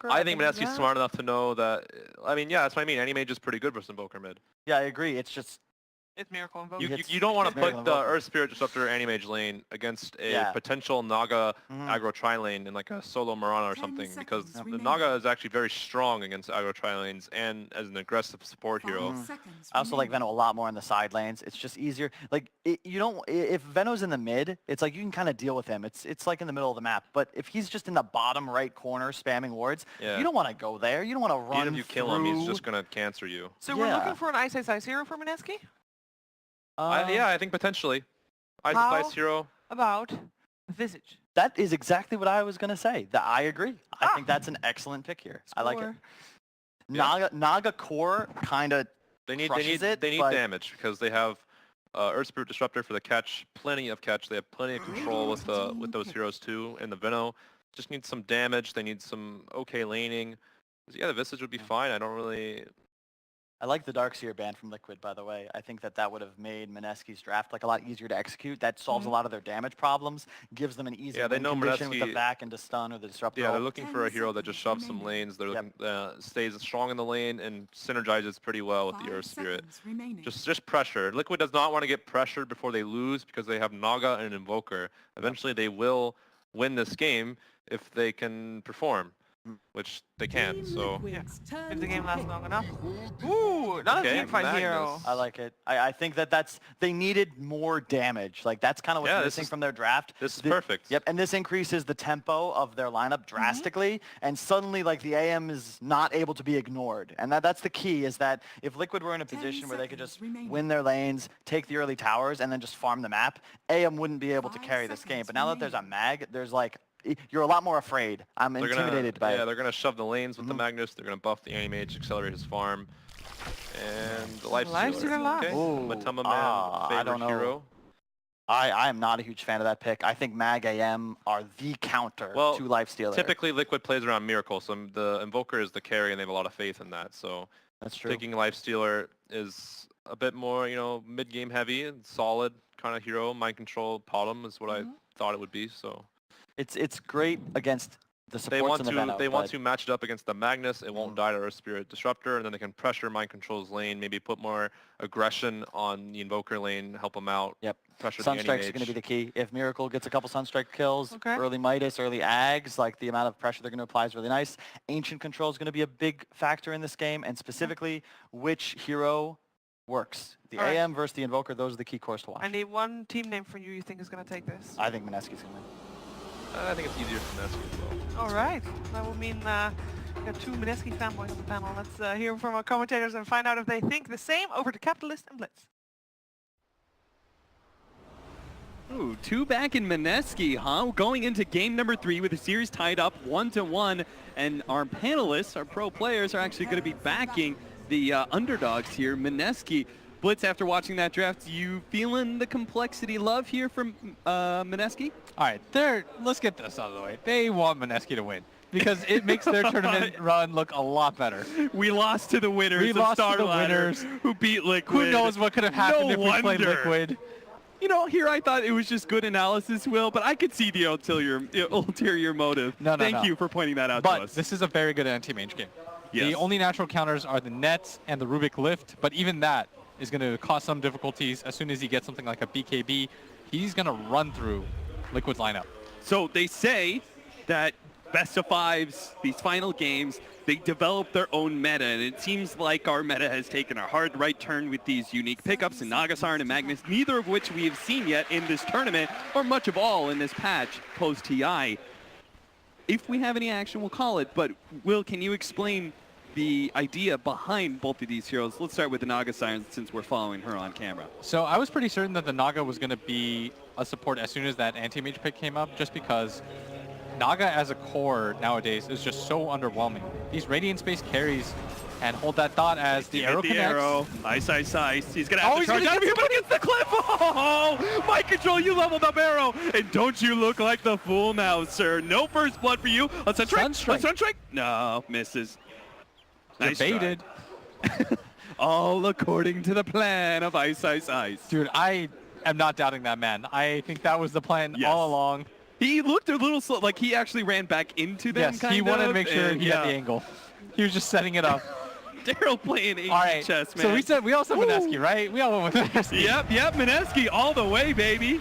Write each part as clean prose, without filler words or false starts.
Invoker? I think Mineski's smart enough to know that. I mean, yeah, that's what I mean. Anti-Mage is pretty good versus Invoker mid. Yeah, I agree. It's just It's Miracle Invoker. You don't want to Miracle put the Invoker. Earth Spirit Disruptor Anti-Mage lane against a Yeah. potential Naga aggro tri-lane in like a solo Mirana or something, because the Naga is actually very strong against aggro tri-lanes and as an aggressive support hero. I also like Veno a lot more in the side lanes. It's just easier. Like you don't. If Veno's in the mid, it's like you can kind of deal with him. It's like in the middle of the map. But if he's just in the bottom right corner spamming wards, you don't want to go there. You don't want to run. Even if you kill him, he's just gonna cancer you. So we're looking for an Ice hero for Mineski? Yeah, I think potentially. Ice hero. About Visage? That is exactly what I was gonna say. I agree. I think that's an excellent pick here. I like it. Naga core kind of They need it, damage because they have Earth Spirit Disruptor for the catch, plenty of catch. They have plenty of control with those heroes too. And the Veno just needs some damage. They need some okay laning. Yeah, the Visage would be fine. I don't really. I like the Darkseer ban from Liquid, by the way. I think that would have made Mineski's draft like a lot easier to execute. That solves a lot of their damage problems, gives them an easy they know condition with the Mineski, back and to stun or the disruptor. Yeah, they're looking for a hero that just shoves some lanes. They're looking, stays strong in the lane and synergizes pretty well with the Earth Spirit. Just pressure. Liquid does not want to get pressured before they lose because they have Naga and an Invoker. Eventually they will win this game if they can perform. Which they can, so... Yeah. If the game lasts long enough. Ooh, not a team fight hero. I like it. I think they needed more damage. Like, that's kind of what's missing from their draft. This is perfect. Yep, and this increases the tempo of their lineup drastically, and suddenly, like, the AM is not able to be ignored. And that's the key, is that if Liquid were in a position where they could just win their lanes, take the early towers, and then just farm the map, AM wouldn't be able to carry this game. But now that there's a mag, there's, like, you're a lot more afraid. I'm intimidated by it. Yeah, they're going to shove the lanes with the Magnus. They're going to buff the Anti-Mage, accelerate his farm. And the Lifestealer. Okay. Matama Man, favorite hero. I am not a huge fan of that pick. I think Mag AM are the counter to Lifestealer. Typically, Liquid plays around Miracle, so the Invoker is the carry, and they have a lot of faith in that. So that's true. Picking Lifestealer is a bit more, mid-game heavy and solid kind of hero. Mind Control, Bottom is what I thought it would be. So. It's great against the supports and the Veno. They want to match it up against the Magnus. It won't die to Earth Spirit Disruptor, and then they can pressure Mind Control's lane, maybe put more aggression on the Invoker lane, help them out. Yep. Pressure Sunstrike's going to be the key. If Miracle gets a couple Sunstrike kills, early Midas, early Ags, like the amount of pressure they're going to apply is really nice. Ancient Control is going to be a big factor in this game, and specifically which hero works. The AM versus the Invoker, those are the key cores to watch. I need one team name for you think is going to take this. I think Mineski's going to win. I think it's easier for Mineski as well. All right. That will mean we got two Mineski fanboys on the panel. Let's hear from our commentators and find out if they think the same. Over to Capitalist and Blitz. Ooh, two back in Mineski, huh? Going into game number 3 with the series tied up 1-1. And our panelists, our pro players, are actually going to be backing the underdogs here, Mineski. Blitz, after watching that draft, you feeling the complexity love here from Mineski? All right, let's get this out of the way. They want Mineski to win because it makes their tournament run look a lot better. We lost to the winners. We lost to the winners who beat Liquid. Who knows what could have happened if we played Liquid? Here I thought it was just good analysis, Will, but I could see the ulterior motive. Thank you for pointing that out to us. But this is a very good anti-mage game. Yes. The only natural counters are the Nets and the Rubik Lift, but even that is going to cause some difficulties. As soon as he gets something like a BKB, he's going to run through Liquid's lineup. So they say that best of fives, these final games, they develop their own meta, and it seems like our meta has taken a hard right turn with these unique pickups in Nagasarn and Magnus, neither of which we have seen yet in this tournament, or much of all in this patch post-TI. If we have any action, we'll call it, but Will, can you explain the idea behind both of these heroes? Let's start with the Nagasarn since we're following her on camera. So I was pretty certain that the Naga was going to be a support as soon as that anti-mage pick came up, just because Naga as a core nowadays is just so underwhelming. These Radiant Space carries and hold that thought as the arrow connects. Arrow. Ice. He's going to have to charge out of here, but against the cliff. Oh, Mind Control, you leveled up arrow. And don't you look like the fool now, sir. No first blood for you. A Sunstrike. No, misses. Nice baited. All according to the plan of Ice. Dude, I am not doubting that, man. I think that was the plan all along. He looked a little slow, like he actually ran back into them. Yes, he wanted to make sure he had the angle. He was just setting it up. Daryl playing AG All right, chess, man. so we all said Mineski, right? We all went with Mineski. Yep, Mineski all the way, baby.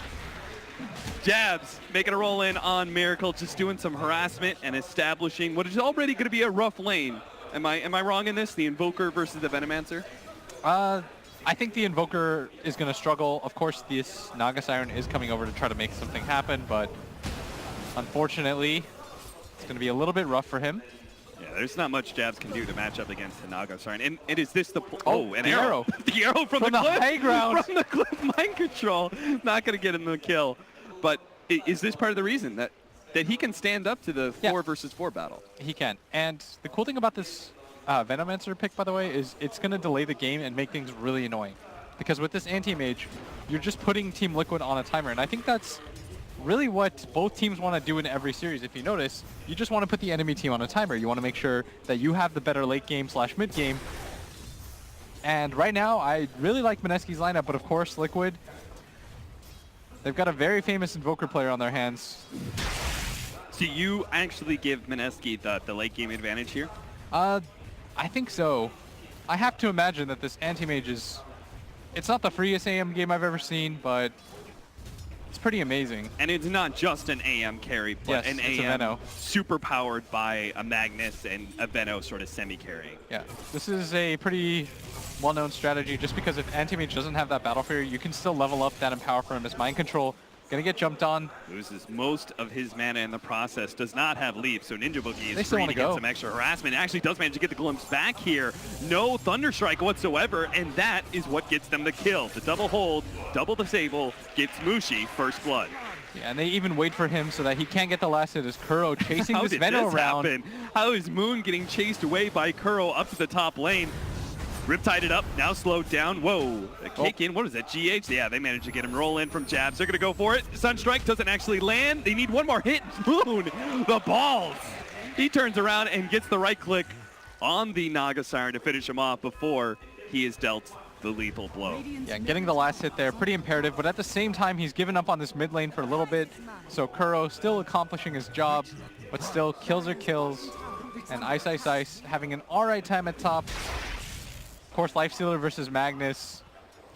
Jabs making a roll in on Miracle, just doing some harassment and establishing what is already going to be a rough lane. Am I wrong in this? The Invoker versus the Venomancer? I think the Invoker is going to struggle. Of course, this Naga Siren is coming over to try to make something happen, but unfortunately, it's going to be a little bit rough for him. Yeah, there's not much Jabs can do to match up against the Naga Siren. And is this the... an arrow. The arrow from the the cliff. high ground. From the cliff, mind control. Not going to get him the kill. But is this part of the reason that he can stand up to the 4 versus 4 battle? He can. And the cool thing about this Venomancer pick, by the way, is it's going to delay the game and make things really annoying. Because with this anti-mage, you're just putting Team Liquid on a timer. And I think that's really what both teams want to do in every series. If you notice, you just want to put the enemy team on a timer. You want to make sure that you have the better late game / mid game. And right now, I really like Mineski's lineup, but of course, Liquid, they've got a very famous Invoker player on their hands. So you actually give Mineski the late game advantage here? I think so. I have to imagine that this anti-mage is... It's not the freest AM game I've ever seen, but it's pretty amazing. And it's not just an AM carry, but Yes, an it's a AM Veno. super powered by a Magnus and a Veno sort of semi-carrying. Yeah, this is a pretty well-known strategy. Just because if anti-mage doesn't have that battle fear, you can still level up that empower for him as mind control. Gonna get jumped on. Loses most of his mana in the process. Does not have leap, so Ninja Boogie They is still free wanna to get go. some extra harassment. Actually does manage to get the glimpse back here. No Thunderstrike whatsoever, and that is what gets them the kill. The double hold, double disable, gets Mushi first blood. Yeah, and they even wait for him so that he can't get the last hit as Kuro chasing How this did Veno this around. happen? How is Moon getting chased away by Kuro up to the top lane? Riptide it up, now slowed down. Whoa, a kick in. What is that, GH? Yeah, they managed to get him roll in from jabs. They're going to go for it. Sunstrike doesn't actually land. They need one more hit. Moon, the balls. He turns around and gets the right click on the Naga Siren to finish him off before he is dealt the lethal blow. Yeah, getting the last hit there, pretty imperative, but at the same time, he's given up on this mid lane for a little bit. So Kuro still accomplishing his job, but still kills are kills. And Ice Ice Ice having an all right time at top. Of course, Lifestealer versus Magnus.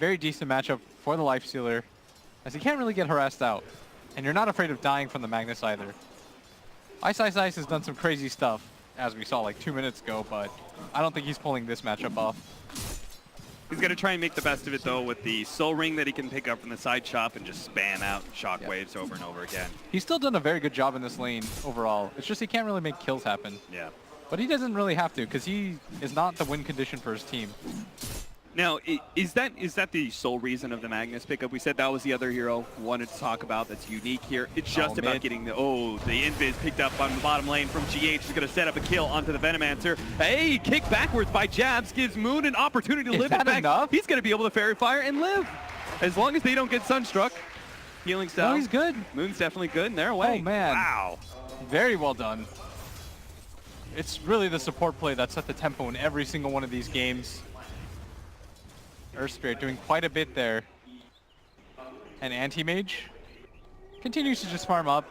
Very decent matchup for the Lifestealer, as he can't really get harassed out. And you're not afraid of dying from the Magnus either. Ice Ice Ice has done some crazy stuff, as we saw like 2 minutes ago, but I don't think he's pulling this matchup off. He's going to try and make the best of it, though, with the Soul Ring that he can pick up from the side chop and just spam out shockwaves over and over again. He's still done a very good job in this lane overall. It's just he can't really make kills happen. Yeah. But he doesn't really have to, because he is not the win condition for his team. Now, is that the sole reason of the Magnus pickup? We said that was the other hero we wanted to talk about that's unique here. It's just about getting the Invis picked up on the bottom lane from GH. Is going to set up a kill onto the Venomancer. Hey, kick backwards by Jabs gives Moon an opportunity to live it back. Enough? He's going to be able to Fairy Fire and live. As long as they don't get Sunstruck. Healing style. No, he's good. Moon's definitely good, and they're away. Oh, man. Wow. Very well done. It's really the support play that set the tempo in every single one of these games. Earth Spirit doing quite a bit there. And Anti-Mage continues to just farm up.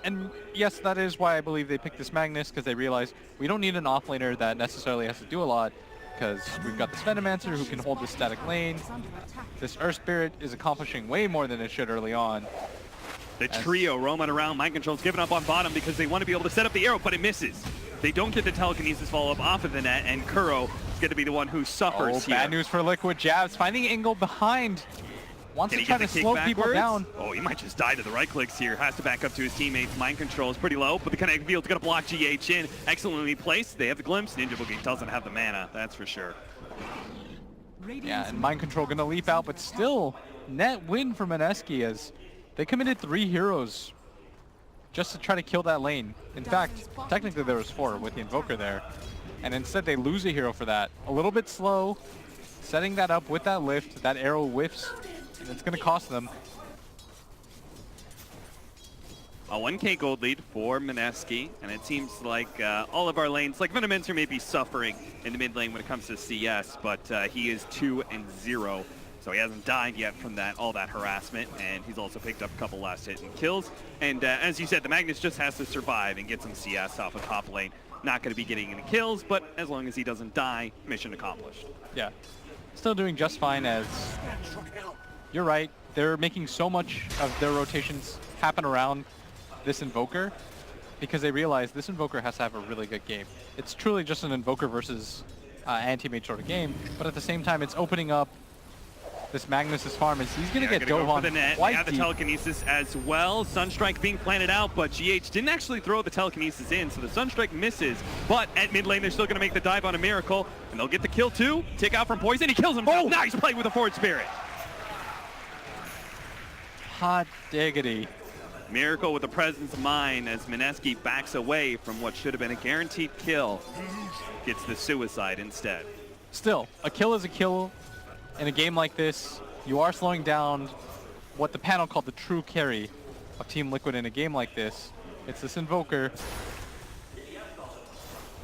And yes, that is why I believe they picked this Magnus, because they realize we don't need an offlaner that necessarily has to do a lot, because we've got this Venomancer who can hold this static lane. This Earth Spirit is accomplishing way more than it should early on. The trio roaming around. Mind Control's giving up on bottom because they want to be able to set up the arrow, but it misses. They don't get the telekinesis follow-up off of the net, and Kuro is going to be the one who suffers here. Bad news for Liquid. Jabs finding Ingle behind. Wants to try to slow people down. Oh, he might just die to the right clicks here. Has to back up to his teammates. Mind Control is pretty low, but the Kinetic Field's going to block GH in. Excellently placed. They have the glimpse. Ninja Boogie doesn't have the mana, that's for sure. Yeah, and Mind Control going to leap out, but still net win for Mineski as they committed 3 heroes just to try to kill that lane. In fact, technically there was 4 with the Invoker there. And instead they lose a hero for that. A little bit slow, setting that up with that lift. That arrow whiffs, and it's going to cost them. A 1k gold lead for Mineski, and it seems like all of our lanes, like Venomancer may be suffering in the mid lane when it comes to CS, but he is 2-0 So he hasn't died yet from all that harassment, and he's also picked up a couple last hit and kills. And as you said, the Magnus just has to survive and get some CS off of top lane. Not going to be getting any kills, but as long as he doesn't die, mission accomplished. Yeah. Still doing just fine as... You're right. They're making so much of their rotations happen around this Invoker because they realize this Invoker has to have a really good game. It's truly just an Invoker versus anti-mage sort of game, but at the same time, it's opening up this Magnus's farm as he's going to get dove on the net. quite Yeah, the deep. telekinesis as well. Sunstrike being planted out, but GH didn't actually throw the telekinesis in, so the Sunstrike misses. But at mid lane, they're still going to make the dive on a Miracle, and they'll get the kill too. Take out from Poison. He kills himself. Oh! Nice play with the Forward Spirit. Hot diggity. Miracle with the presence of mind as Mineski backs away from what should have been a guaranteed kill. Gets the suicide instead. Still, a kill is a kill. In a game like this, you are slowing down what the panel called the true carry of Team Liquid in a game like this. It's this Invoker.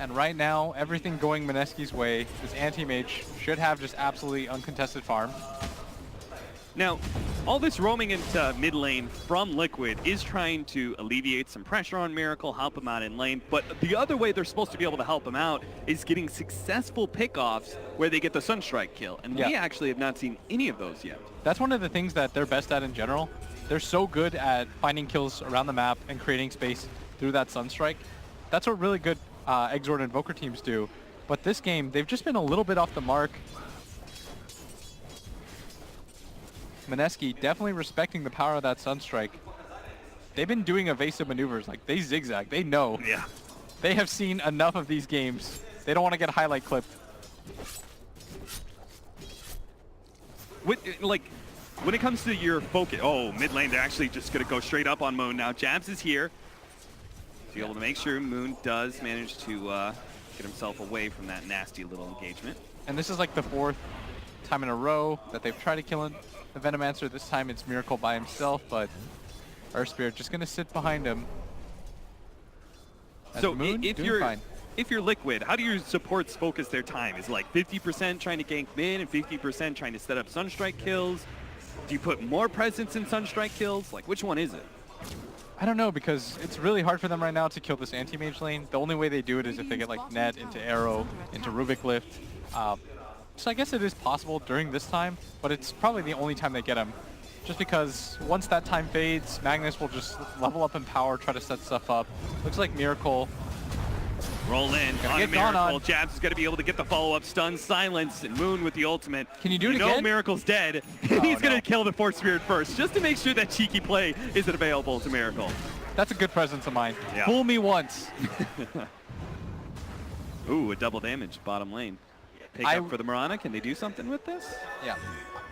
And right now, everything going Mineski's way. This anti-mage should have just absolutely uncontested farm. Now, all this roaming into mid lane from Liquid is trying to alleviate some pressure on Miracle, help him out in lane, but the other way they're supposed to be able to help him out is getting successful pickoffs where they get the Sunstrike kill, and we actually have not seen any of those yet. That's one of the things that they're best at in general. They're so good at finding kills around the map and creating space through that Sunstrike. That's what really good Exort and Invoker teams do. But this game, they've just been a little bit off the mark. Mineski definitely respecting the power of that Sunstrike. They've been doing evasive maneuvers, like they zigzag, they know. Yeah. They have seen enough of these games. They don't want to get highlight clipped. When it comes to your focus, mid lane, they're actually just going to go straight up on Moon now. Jabs is here. To be able to make sure Moon does manage to get himself away from that nasty little engagement. And this is like the 4th time in a row that they've tried to kill the Venomancer. This time it's Miracle by himself, but Earth Spirit just going to sit behind him. As So Moon if you're Liquid, how do your supports focus their time? Is it like 50% trying to gank mid and 50% trying to set up Sunstrike kills? Do you put more presence in Sunstrike kills? Like, which one is it? I don't know, because it's really hard for them right now to kill this anti-mage lane. The only way they do it is if they get like Net into Arrow, into Rubik Lift. So I guess it is possible during this time, but it's probably the only time they get him. Just because once that time fades, Magnus will just level up in power, try to set stuff up. Looks like Miracle. Roll in on a get gone Miracle. on. Jabs is going to be able to get the follow-up stun, silence, and Moon with the ultimate. Can you do it You know again? Miracle's dead, and he's going no. to kill the Force Spirit first, just to make sure that cheeky play isn't available to Miracle. That's a good presence of mine. Yeah. Fool me once. Ooh, a double damage bottom lane. Pick up for the Mirana. Can they do something with this? Yeah.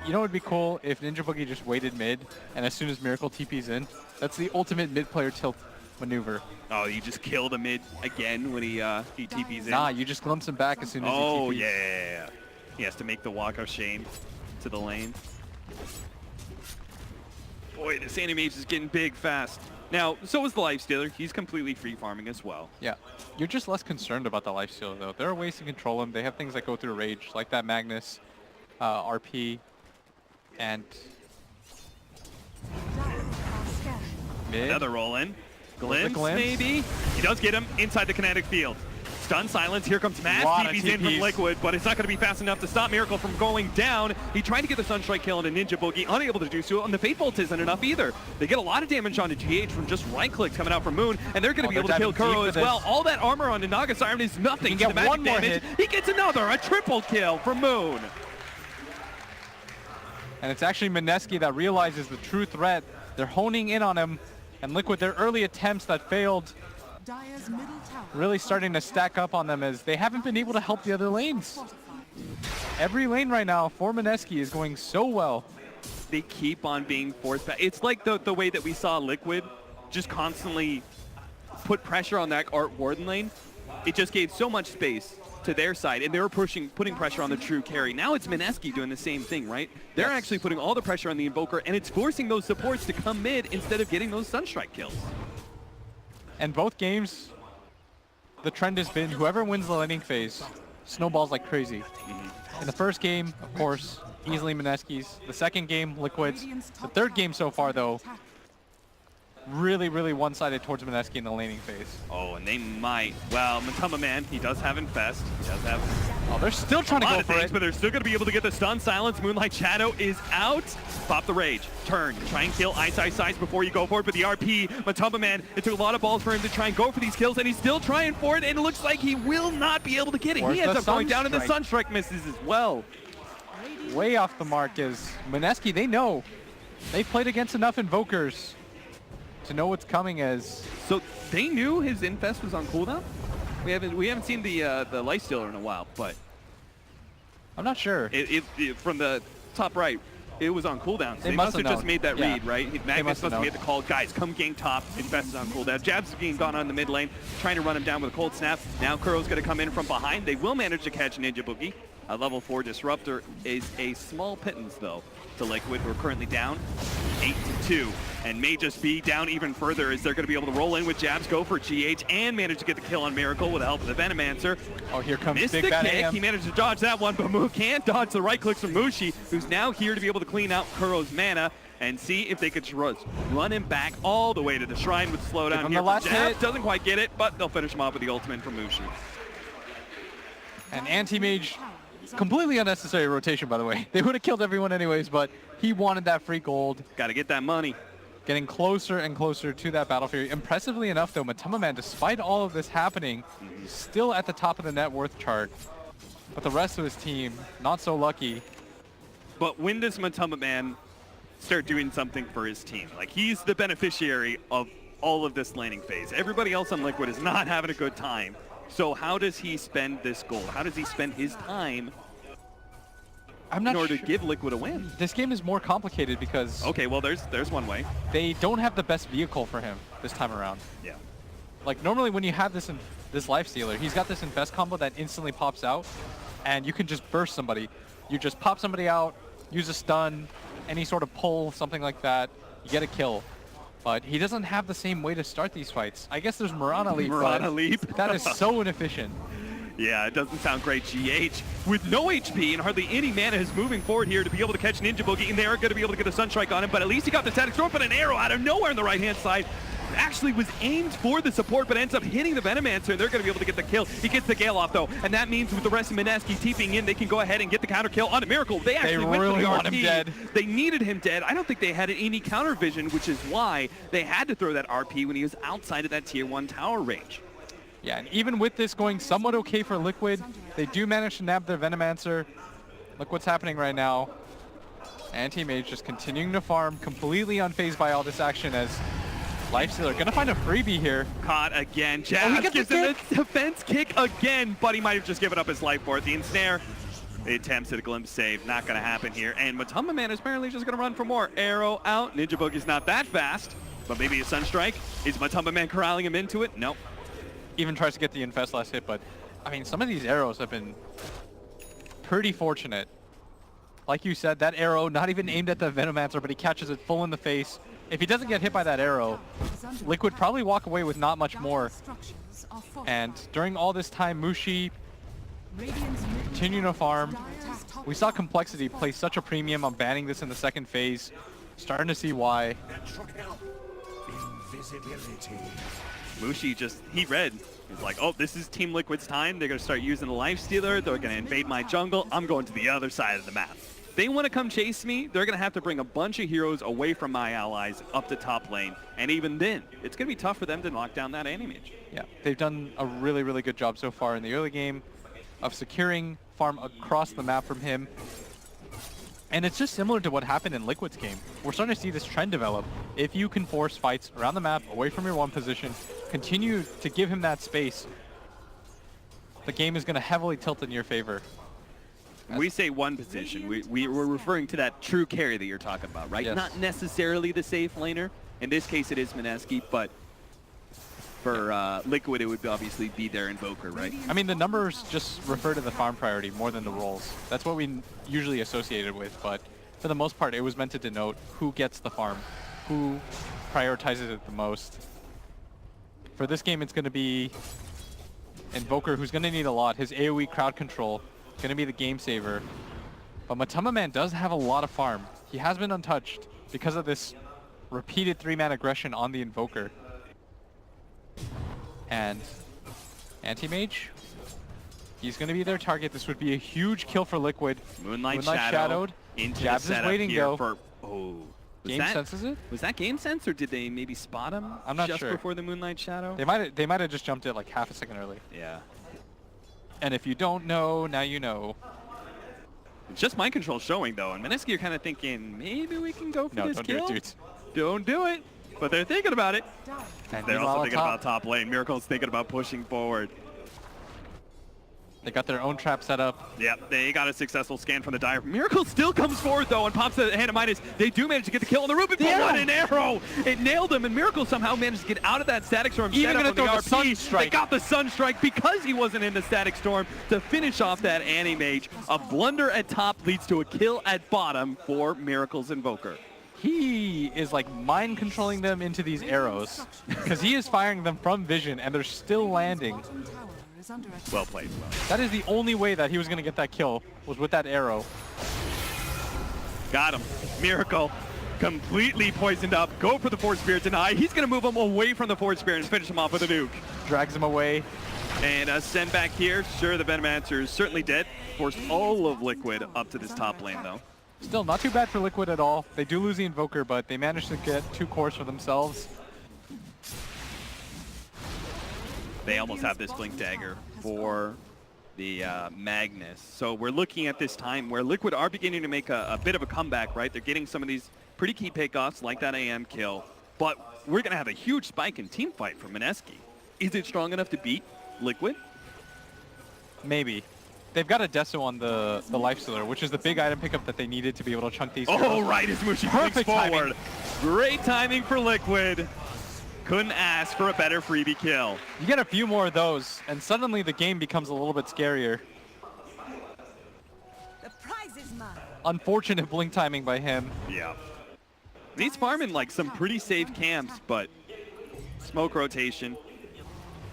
You know what would be cool if Ninja Boogie just waited mid, and as soon as Miracle TP's in, that's the ultimate mid-player tilt maneuver. Oh, you just kill the mid again when he TP's in? Nah, you just glimpse him back as soon as he TPs. Oh, yeah. He has to make the walk of shame to the lane. Boy, this Animage is getting big fast. Now, so is the Lifestealer. He's completely free farming as well. Yeah. You're just less concerned about the lifesteal, though. There are ways to control him. They have things that go through rage, like that Magnus, RP, and mid. Another roll in. Glimpse, glimpse. maybe? He does get him inside the kinetic field. Stun, silence, here comes Mass. Lot of TP's in from TPs. Liquid, but it's not going to be fast enough to stop Miracle from going down. He tried to get the Sunstrike kill into Ninja Boogie, unable to do so, and the Fate Bolt isn't enough either. They get a lot of damage onto GH from just right clicks coming out from Moon, and they're going to be able to kill diving deep Kuro for as this. well. All that armor on Naga Siren is nothing He to can the get magic one more damage. hit. He gets another, a triple kill from Moon. And it's actually Mineski that realizes the true threat. They're honing in on him, and Liquid, their early attempts that failed, really starting to stack up on them as they haven't been able to help the other lanes. Every lane right now for Mineski is going so well. They keep on being forced back. It's like the way that we saw Liquid just constantly put pressure on that Art Warden lane. It just gave so much space to their side, and they were putting pressure on the true carry. Now it's Mineski doing the same thing, right? They're actually putting all the pressure on the Invoker, and it's forcing those supports to come mid instead of getting those Sunstrike kills. And both games, the trend has been whoever wins the laning phase snowballs like crazy. In the first game, of course, Easily Mineski's. The second game, Liquid's. The third game so far, though, really, really one-sided towards Mineski in the laning phase. Oh, and they might. Well, Matuma Man, he does have Infest. He does have Oh, they're still trying to a lot go of for things, it. but they're still going to be able to get the stun. Silence. Moonlight Shadow is out. Pop the Rage. Turn. Try and kill Ice before you go for it. But the RP, Matuma Man, it took a lot of balls for him to try and go for these kills, and he's still trying for it, and it looks like he will not be able to get it. Where's He ends the up going down, and the Sunstrike? Sunstrike misses as well. Way off the mark is Mineski. They know. They've played against enough Invokers to know what's coming as... So they knew his Infest was on cooldown? We haven't seen the Lifestealer in a while, but I'm not sure. it from the top right, it was on cooldown. So they must have just made that read, right? Magnus must have made the call. Guys, come gank top. Infest is on cooldown. Jabs is being gone on the mid lane, trying to run him down with a cold snap. Now Kuro's going to come in from behind. They will manage to catch Ninja Boogie. A level 4 Disruptor is a small pittance, though, to Liquid. We're currently down 8-2, and may just be down even further as they're going to be able to roll in with Jabs, go for GH, and manage to get the kill on Miracle with the help of the Venomancer. Oh, here comes Missed Big the Bad kick. AM. He managed to dodge that one, but Moo can't dodge the right clicks from Mushi, who's now here to be able to clean out Kuro's mana and see if they could run him back all the way to the shrine with slowdown here. the last Jabs hit. doesn't quite get it, but they'll finish him off with the ultimate from Mushi. And Anti-Mage, completely unnecessary rotation, by the way. They would have killed everyone anyways, but he wanted that free gold. Got to get that money. Getting closer and closer to that Battle Fury. Impressively enough, though, Matuma Man, despite all of this happening, still at the top of the net worth chart. But the rest of his team, not so lucky. But when does Matuma Man start doing something for his team? Like, he's the beneficiary of all of this laning phase. Everybody else on Liquid is not having a good time. So how does he spend this gold? How does he spend his time I'm not in order sure. to give Liquid a win? This game is more complicated because Okay, well, there's one way. they don't have the best vehicle for him this time around. Yeah. Like, normally when you have this Lifestealer, he's got this Infest combo that instantly pops out, and you can just burst somebody. You just pop somebody out, use a stun, any sort of pull, something like that, you get a kill. But he doesn't have the same way to start these fights. I guess there's Mirana Leap, Mirana but Leap. that is so inefficient. Yeah, it doesn't sound great. GH with no HP and hardly any mana is moving forward here to be able to catch Ninja Boogie, and they are going to be able to get a Sunstrike on him, but at least he got the static storm, but an arrow out of nowhere on the right-hand side actually was aimed for the support, but ends up hitting the Venomancer, and they're going to be able to get the kill. He gets the Gale off, though, and that means with the rest of Mineski TPing in, they can go ahead and get the counter kill on a Miracle. They actually went really for the want RP. him dead. They needed him dead. I don't think they had any counter vision, which is why they had to throw that RP when he was outside of that tier 1 tower range. Yeah, and even with this going somewhat okay for Liquid, they do manage to nab their Venomancer. Look what's happening right now. Anti-Mage just continuing to farm, completely unfazed by all this action as Lifestealer gonna find a freebie here. Caught again. he Jazz gets the gives him the defense kick again, but he might have just given up his life for it. The ensnare. He attempts at a glimpse save. Not going to happen here. And Matuma Man is apparently just going to run for more. Arrow out. Ninja Boogie's not that fast, but maybe a Sunstrike. Is Matuma Man corralling him into it? Nope. Even tries to get the Infest last hit, but I mean, some of these arrows have been pretty fortunate. Like you said, that arrow not even aimed at the Venomancer, but he catches it full in the face. If he doesn't get hit by that arrow, Liquid probably walk away with not much more. And during all this time, Mushi continuing to farm. We saw Complexity place such a premium on banning this in the second phase. Starting to see why. Mushi just, he read. He's like, oh, this is Team Liquid's time. They're going to start using the Lifestealer. They're going to invade my jungle. I'm going to the other side of the map. They want to come chase me, they're going to have to bring a bunch of heroes away from my allies up to top lane. And even then, it's going to be tough for them to knock down that Anti-Mage. Yeah, they've done a really, really good job so far in the early game of securing farm across the map from him. And it's just similar to what happened in Liquid's game. We're starting to see this trend develop. If you can force fights around the map, away from your one position, continue to give him that space, the game is going to heavily tilt in your favor. When we say one position, we're referring to that true carry that you're talking about, right? Yes. Not necessarily the safe laner. In this case, it is Mineski, but for Liquid, it would obviously be their Invoker, right? I mean, the numbers just refer to the farm priority more than the roles. That's what we usually associate it with, but for the most part, it was meant to denote who gets the farm, who prioritizes it the most. For this game, it's going to be Invoker, who's going to need a lot. His AoE crowd control is going to be the game saver. But Matama Man does have a lot of farm. He has been untouched because of this repeated 3-man aggression on the Invoker. And Anti-Mage, he's going to be their target. This would be a huge kill for Liquid. Moonlight Shadowed. Into Jabs the is setup waiting, here though. for... Oh. Game senses it? Was that game sense, or did they maybe spot him I'm not just sure. before the Moonlight Shadow? They might have just jumped it like half a second early. Yeah. And if you don't know, now you know. It's just mind control showing, though. And Mineski, you're kind of thinking, maybe we can go for No, this don't kill? do it, dudes. Don't do it. But they're thinking about it. And They're meanwhile also on thinking about top lane. Miracle's thinking about pushing forward. They got their own trap set up. Yep, they got a successful scan from the Dire. Miracle still comes forward, though, and pops the hand of Midas. They do manage to get the kill on the Rubik, but what an arrow! It nailed him, and Miracle somehow managed to get out of that Static Storm Even setup gonna on throw the RP. Sunstrike. They got the Sunstrike because he wasn't in the Static Storm to finish off that Anti-Mage. A blunder at top leads to a kill at bottom for Miracle's Invoker. He is like mind controlling them into these arrows because he is firing them from vision and they're still landing. Well played. That is the only way that he was going to get that kill, was with that arrow. Got him. Miracle completely poisoned up. Go for the Force Spirit deny. He's going to move him away from the Force Spirit and finish him off with a nuke. Drags him away. And a send back here. Sure, the Venomancer is certainly dead. Forced all of Liquid up to this top lane, though. Still not too bad for Liquid at all. They do lose the Invoker, but they managed to get 2 cores for themselves. They almost have this Blink Dagger for the Magnus. So we're looking at this time where Liquid are beginning to make a bit of a comeback, right? They're getting some of these pretty key pickoffs like that AM kill. But we're going to have a huge spike in team fight for Mineski. Is it strong enough to beat Liquid? Maybe. They've got a Deso on the Lifestealer, which is the big item pickup that they needed to be able to chunk these. Oh, right, as Mushi blinks Perfect forward. timing. Great timing for Liquid. Couldn't ask for a better freebie kill. You get a few more of those, and suddenly the game becomes a little bit scarier. The prize is mine. Unfortunate blink timing by him. Yeah. He's farming like some pretty safe camps, but smoke rotation,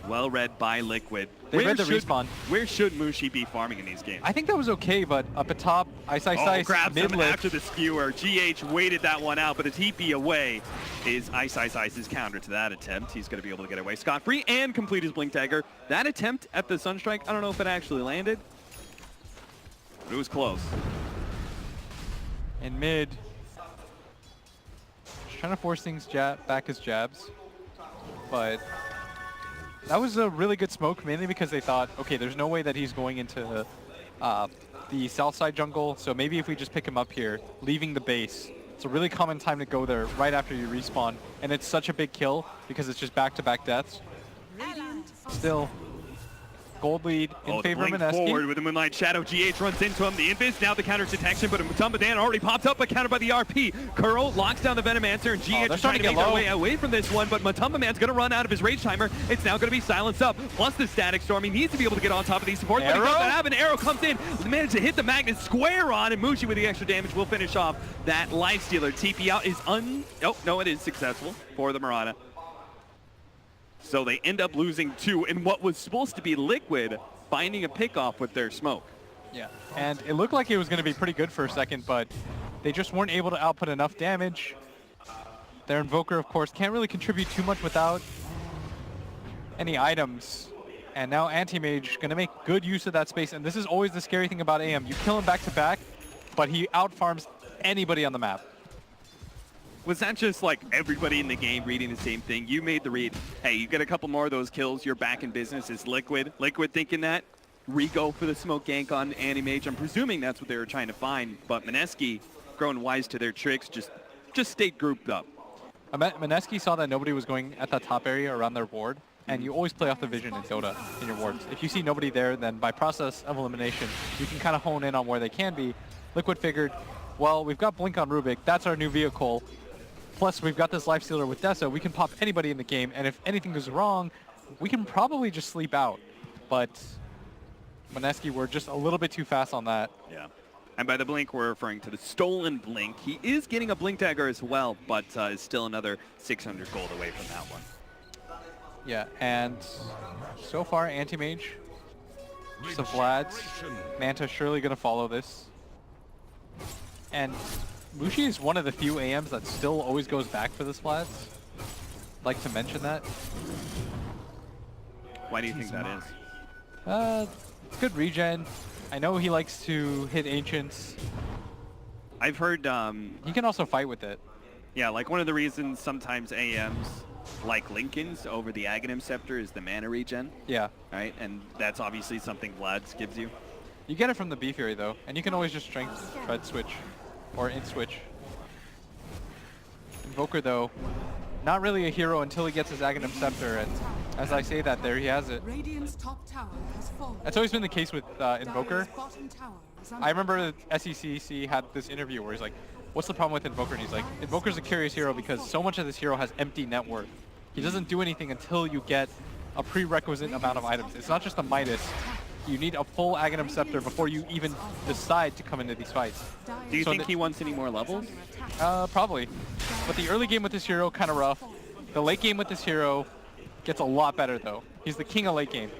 well read by Liquid. They read the respawn. Where should Mushi be farming in these games? I think that was okay, but up at top, Ice, grabs him mid-lift. after the skewer. GH waited that one out, but the TP away is Ice's counter to that attempt. He's going to be able to get away scot-free and complete his Blink Dagger. That attempt at the Sunstrike, I don't know if it actually landed, but it was close. In mid. Just trying to force things back as jabs, but that was a really good smoke, mainly because they thought, okay, there's no way that he's going into the south side jungle, so maybe if we just pick him up here, leaving the base. It's a really common time to go there right after you respawn, and it's such a big kill because it's just back-to-back deaths. Still, gold lead in favor of Blink forward Mineski. with the Moonlight Shadow. GH runs into him. The Invis, now the counter detection, but Mutumbadan already popped up, but countered by the RP. Kuro locks down the Venomancer, and GH is trying to make their way away from this one, but Mutumbaman's going to run out of his Rage Timer. It's now going to be silenced up, plus the Static Storm. He needs to be able to get on top of these supports, but he doesn't have an arrow. Comes in, managed to hit the Magnus square on, and Mushi with the extra damage will finish off that Lifestealer. TP out is oh, no, it is successful for the Murata. So they end up losing 2 in what was supposed to be Liquid finding a pickoff with their smoke. Yeah, and it looked like it was going to be pretty good for a second, but they just weren't able to output enough damage. Their Invoker, of course, can't really contribute too much without any items. And now Anti-Mage going to make good use of that space, and this is always the scary thing about AM. You kill him back-to-back, but he outfarms anybody on the map. Was that just like everybody in the game reading the same thing? You made the read, hey, you get a couple more of those kills, you're back in business. Is Liquid thinking that? Re-go for the smoke gank on Anti-Mage. I'm presuming that's what they were trying to find, but Mineski, growing wise to their tricks, just stayed grouped up. Mineski saw that nobody was going at that top area around their ward, and you always play off the vision in Dota in your wards. If you see nobody there, then by process of elimination, you can kind of hone in on where they can be. Liquid figured, well, we've got Blink on Rubik, that's our new vehicle. Plus, we've got this Lifestealer with Deso. We can pop anybody in the game, and if anything goes wrong, we can probably just sleep out. But Mineski were just a little bit too fast on that. Yeah. And by the Blink, we're referring to the stolen Blink. He is getting a Blink Dagger as well, but is still another 600 gold away from that one. Yeah, and so far, Anti-Mage, so Vlad's, Manta surely going to follow this. And Mushi is one of the few AMs that still always goes back for the splats. Like to mention that. Why do you think that is? It's good regen. I know he likes to hit Ancients. I've heard, He can also fight with it. yeah, like one of the reasons sometimes AMs like Lincoln's over the Aghanim Scepter is the mana regen, Yeah. right? And that's obviously something Vlad's gives you. You get it from the B Fury though, and you can always just strength tread switch or in switch. Invoker though, not really a hero until he gets his Aghanim Scepter, and as I say that, there he has it. Radiant's top tower has fallen. That's always been the case with Invoker. Dire's bottom tower is under I remember SECC had this interview where he's like, what's the problem with Invoker? And he's like, Invoker's a curious hero because so much of this hero has empty net worth. He doesn't do anything until you get a prerequisite amount of items. It's not just a Midas. You need a full Aghanim Scepter before you even decide to come into these fights. Do you So think he wants any more levels? Probably. But the early game with this hero, kind of rough. The late game with this hero gets a lot better though. He's the king of late game.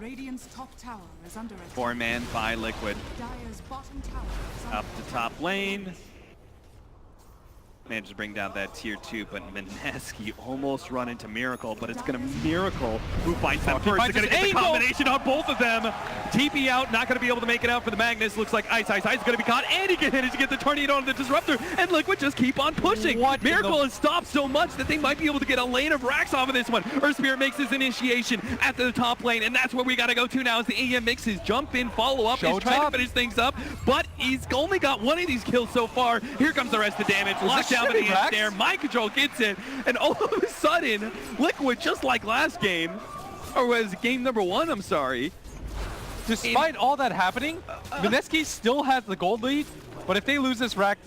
Radiant's top tower is under attack. 4-man by Liquid. Dire's bottom tower is under Up the top lane. Managed to bring down that tier 2, but Mineski almost run into Miracle, but it's going to Miracle who finds them first. finds They're going to his get the angle. combination on both of them. TP out, not going to be able to make it out for the Magnus. Looks like Ice is going to be caught, and he can manage to get the Tornado on the Disruptor, and Liquid just keep on pushing. What in Miracle the- has stopped so much that they might be able to get a lane of racks off of this one. Earth Spirit makes his initiation at the top lane, and that's where we got to go to now as the EM makes his jump in, follow up. He's Show trying to top. finish things up, but he's only got one of these kills so far. Here comes the rest of the damage. Locked down by the shipping racks? there. Mind Control gets it, and all of a sudden, Liquid, just like last game, or was game number 1, I'm sorry. Despite all that happening, Mineski still has the gold lead, but if they lose this rack,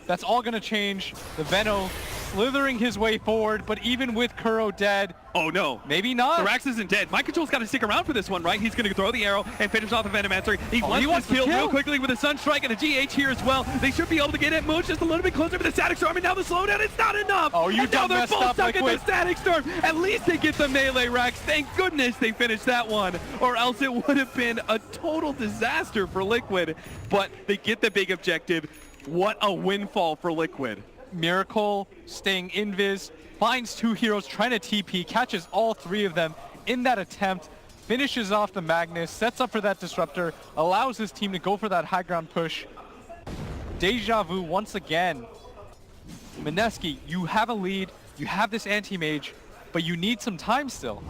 that's all going to change. The Veno slithering his way forward, but even with Kuro dead, Oh no. maybe not. The Rax isn't dead. Mind Control's got to stick around for this one, right? He's going to throw the arrow and finish off the Venomancer. He wants the this kill real kill. quickly with a Sunstrike and a GH here as well. They should be able to get it. Moon's just a little bit closer with the Static Storm, and now the slowdown, it's not enough. Oh, you and now done they're messed full up, stuck in the Liquid. Static Storm. At least they get the melee Rax. Thank goodness they finished that one, or else it would have been a total disaster for Liquid. But they get the big objective. What a windfall for Liquid. Miracle staying invis, finds 2 heroes trying to TP, catches all 3 of them in that attempt, finishes off the Magnus, sets up for that Disruptor, allows his team to go for that high ground push. Deja vu once again. Mineski, you have a lead, you have this anti-mage, but you need some time still.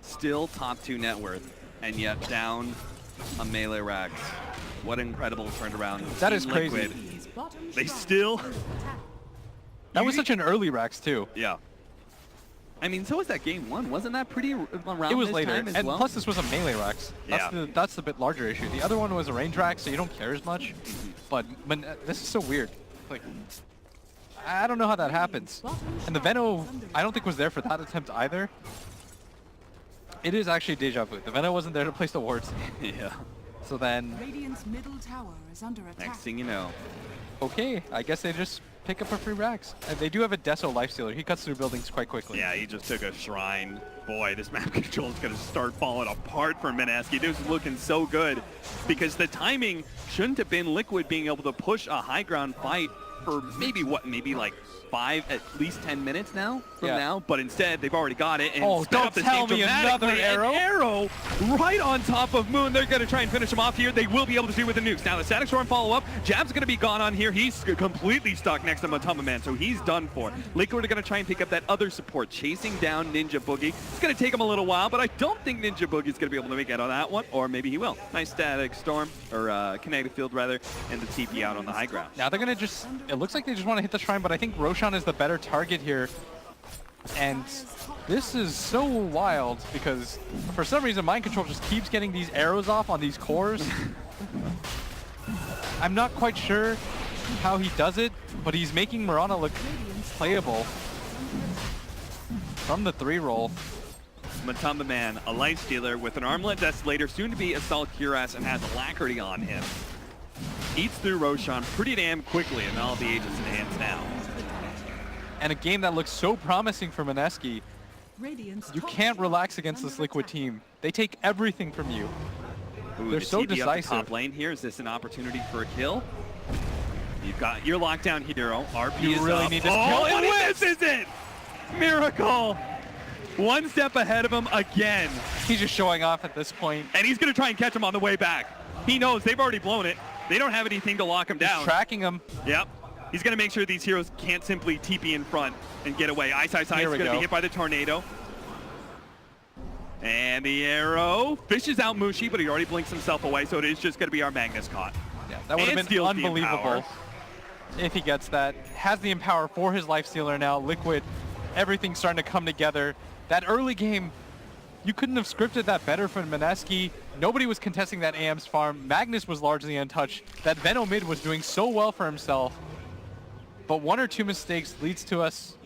Still top 2 net worth, and yet down a melee Rax. What an incredible turnaround. That is Team crazy. Liquid, His bottom they shrine still... is under attack. That was such an early Rax too. Yeah. I mean, so was that game 1. Wasn't that pretty around It was this later, time as and well? plus this was a melee Rax. That's the bit larger issue. The other one was a range Rax, so you don't care as much. But this is so weird. Like, I don't know how that happens. And the Veno, I don't think was there for that attempt either. It is actually deja vu. The Veno wasn't there to place the wards. Yeah. So then, Radiant's middle tower is under attack. Next thing you know. okay, I guess they just pick up a free Rax. And they do have a Deso Lifestealer. He cuts through buildings quite quickly. Yeah, he just took a shrine. Boy, this map control is going to start falling apart for Mineski. This is looking so good because the timing shouldn't have been Liquid being able to push a high ground fight for maybe like 5, at least 10 minutes now from Yeah. now, but instead they've already got it and Oh, sped don't up this tell game me another dramatically. arrow. An arrow right on top of Moon. They're going to try and finish him off here. They will be able to do with the nukes. Now the Static Storm follow-up. Jab's going to be gone on here. He's completely stuck next to Matama Man, so he's done for. Liquid are going to try and pick up that other support, chasing down Ninja Boogie. It's going to take him a little while, but I don't think Ninja Boogie's going to be able to make it on that one, or maybe he will. Nice Static Storm, or Kinetic Field rather, and the TP out on the high ground. Now they're going to just, it looks like they just want to hit the shrine, but I think Roshan is the better target here. And this is so wild because for some reason Mind Control just keeps getting these arrows off on these cores. I'm not quite sure how he does it, but he's making Mirana look playable from the 3-roll. Matamba Man, a life stealer with an armlet Desolator, soon to be a Assault Cuirass, and has Alacrity on him. Eats through Roshan pretty damn quickly, and all the agents in hands now. And a game that looks so promising for Mineski. Radiant's You top can't tower relax is against under this Liquid attack. team. They take everything from you. Ooh, They're the so TP up the decisive. top lane here. Is this an opportunity for a kill? You've got your lockdown hero. RP You is really up. need this oh, kill. and It he misses it! Miracle! One step ahead of him again. He's just showing off at this point. And he's going to try and catch him on the way back. He knows they've already blown it. They don't have anything to lock him down. Tracking him. Yep. He's going to make sure these heroes can't simply TP in front and get away. Ice is going to be hit by the tornado. And the arrow fishes out Mushi, but he already blinks himself away, so it is just going to be our Magnus caught. Yeah, that would have been steals the unbelievable Empower. if he gets that. Has the Empower for his life stealer now. Liquid, everything's starting to come together. That early game, you couldn't have scripted that better from Mineski. Nobody was contesting that AM's farm. Magnus was largely untouched. That Venom mid was doing so well for himself. But one or two mistakes leads to us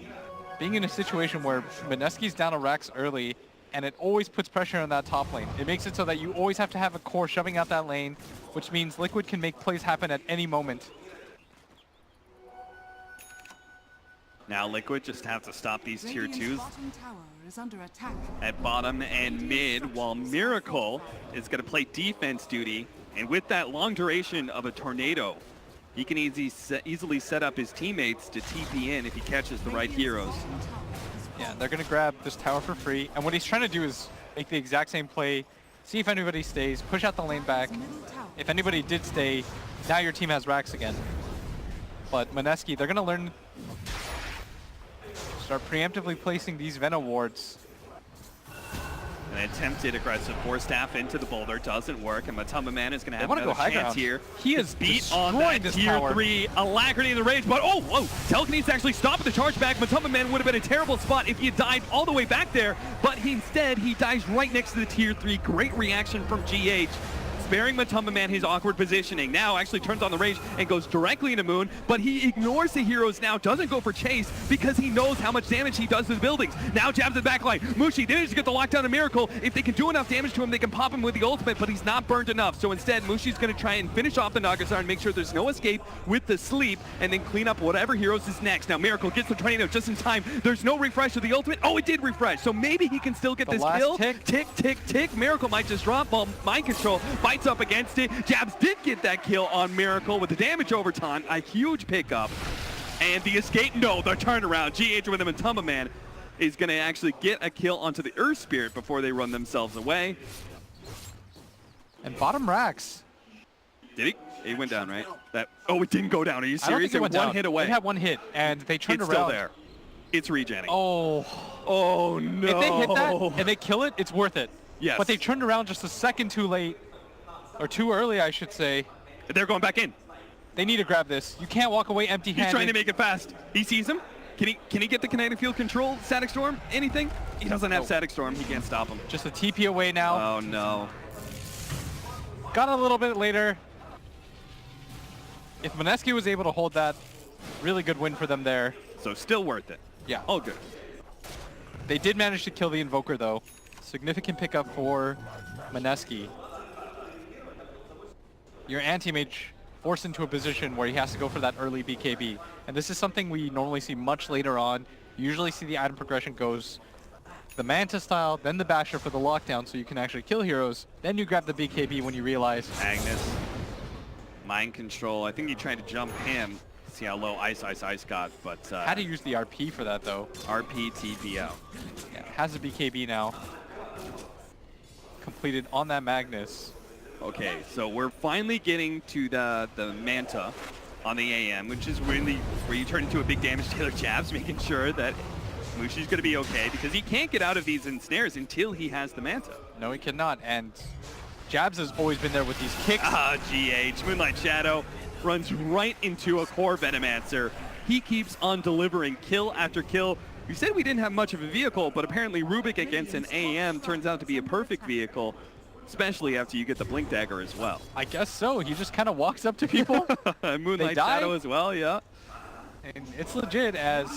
being in a situation where Mineski's down to Rax early, and it always puts pressure on that top lane. It makes it so that you always have to have a core shoving out that lane, which means Liquid can make plays happen at any moment. Now Liquid just have to stop these tier Radiant's 2s bottom tower is under attack. at bottom and mid, while Miracle is going to play defense duty. And with that long duration of a tornado, he can easily set up his teammates to TP in if he catches the right heroes. Yeah, they're going to grab this tower for free. And what he's trying to do is make the exact same play, see if anybody stays, push out the lane back. If anybody did stay, now your team has Rax again. But Mineski, they're going to learn, start preemptively placing these Venom wards. An attempted aggressive force staff into the boulder doesn't work, and Matumba Man is going to have wanna another go high chance ground. here. He is beat on destroying that this tier tower. 3 Alacrity in the rage, but whoa! Telekinesis actually stopped the charge back. Matumba Man would have been a terrible spot if he had died all the way back there, but instead he dies right next to the tier 3. Great reaction from GH. Sparing Matumba Man his awkward positioning. Now actually turns on the rage and goes directly into Moon, but he ignores the heroes now, doesn't go for chase because he knows how much damage he does to the buildings. Now jabs the backline. Mushi did to get the lockdown of Miracle. If they can do enough damage to him, they can pop him with the ultimate, but he's not burned enough. So instead, Mushi's going to try and finish off the Nagasar and make sure there's no escape with the sleep, and then clean up whatever heroes is next. Now Miracle gets the tornado just in time. There's no refresh of the ultimate. Oh, it did refresh, so maybe he can still get The this last kill. tick. Tick, tick, tick. Miracle might just drop while Mind Control bites up against it. Jabs did get that kill on Miracle with the damage over time. A huge pickup. And the escape, no, the turnaround. GH with him and Matumba Man is going to actually get a kill onto the Earth Spirit before they run themselves away. And bottom Rax. Did he? It went down, right? Oh, it didn't go down. Are you I don't serious? think it went one down. hit away. It had one hit, and they turned It's around. still there. It's regenning. Oh, no. if they hit that and they kill it, it's worth it. Yes. But they turned around just a second too late, or too early, I should say. They're going back in. They need to grab this. You can't walk away empty-handed. He's trying to make it fast. He sees him. Can he get the kinetic field control? Static Storm? Anything? He doesn't have Nope. Static Storm. He can't stop him. Just a TP away now. Oh, no. Got a little bit later. If Mineski was able to hold that, really good win for them there. So still worth it. Yeah. All good. They did manage to kill the Invoker, though. Significant pickup for Mineski. Your anti-mage forced into a position where he has to go for that early BKB. And this is something we normally see much later on. You usually see the item progression goes the Manta style, then the Basher for the lockdown so you can actually kill heroes. Then you grab the BKB when you realize. Magnus. Mind Control. I think he tried to jump him. See how low Ice got, but... Had to use the RP for that, though. RP, TP out. Yeah, has a BKB now. Completed on that Magnus. Okay, so we're finally getting to the Manta on the AM, which is really where you turn into a big damage dealer. Jabs, making sure that Mushi's going to be okay, because he can't get out of these ensnares until he has the Manta. No, he cannot, and Jabs has always been there with these kicks. GH, Moonlight Shadow runs right into a core Venomancer. He keeps on delivering kill after kill. We said we didn't have much of a vehicle, but apparently Rubik against an AM turns out to be a perfect vehicle, especially after you get the Blink Dagger as well. I guess so. He just kind of walks up to people. Moonlight die. Shadow as well, yeah. And it's legit, as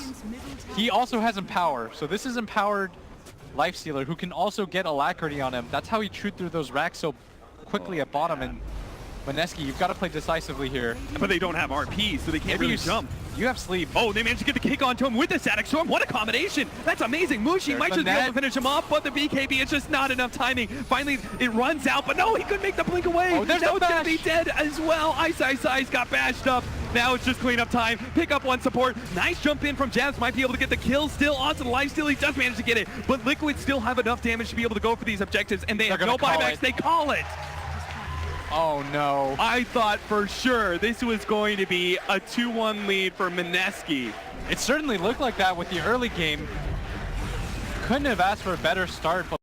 he also has Empower. So this is Empowered Lifestealer who can also get Alacrity on him. That's how he chewed through those racks so quickly at bottom. And Mineski, you've got to play decisively here. But they don't have RP, so they can't really jump. You have sleep. Oh, they managed to get the kick onto him with the static storm. What a combination. That's amazing. Mushi There's might the just be able net. to finish him off, but the BKB is just not enough timing. Finally, it runs out, but no, he couldn't make the blink away. Oh, there's now the it's gonna bash. be dead as well. Ice got bashed up. Now it's just cleanup time. Pick up one support. Nice jump in from Jazz. Might be able to get the kill still onto the lifesteal. He does manage to get it, but Liquid still have enough damage to be able to go for these objectives, and they They're have no gonna call buybacks. it. They call it. Oh no. I thought for sure this was going to be a 2-1 lead for Mineski. It certainly looked like that with the early game. Couldn't have asked for a better start. But